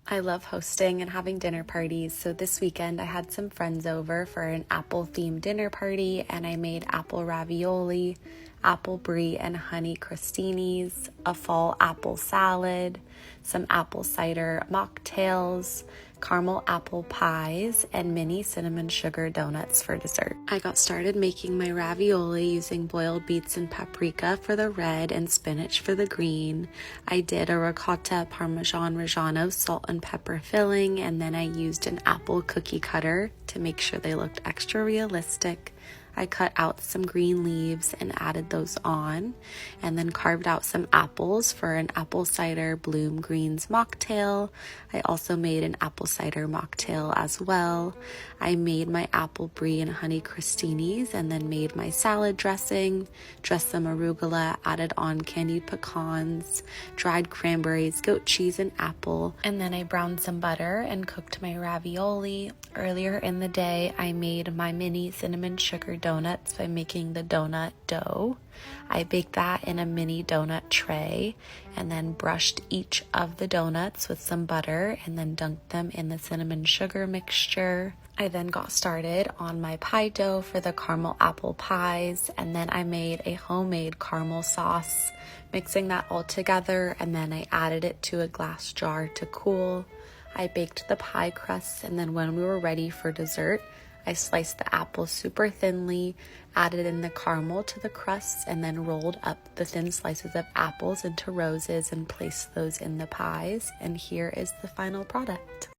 I love hosting and having dinner parties, so this weekend I had some friends over for an apple-themed dinner party, and I made apple ravioli, apple brie and honey crostinis, a fall apple salad, some apple cider mocktails, caramel apple pies, and mini cinnamon sugar donuts for dessert. I got started making my ravioli using boiled beets and paprika for the red and spinach for the green. I did a ricotta parmesan reggiano salt and pepper filling, and then I used an apple cookie cutter to make sure they looked extra realistic. I cut out some green leaves and added those on, and then carved out some apples for an apple cider bloom greens mocktail. I also made an apple cider mocktail as well. I made my apple brie and honey crostinis, and then made my salad dressing, dressed some arugula, added on candied pecans, dried cranberries, goat cheese, and apple, and then I browned some butter and cooked my ravioli. Earlier in the day, I made my mini cinnamon sugar donuts by making the donut dough. I baked that in a mini donut tray and then brushed each of the donuts with some butter and then dunked them in the cinnamon sugar mixture. I then got started on my pie dough for the caramel apple pies, and then I made a homemade caramel sauce, mixing that all together, and then I added it to a glass jar to cool. I baked the pie crusts, and then when we were ready for dessert, I sliced the apples super thinly, added in the caramel to the crusts, and then rolled up the thin slices of apples into roses and placed those in the pies. And here is the final product.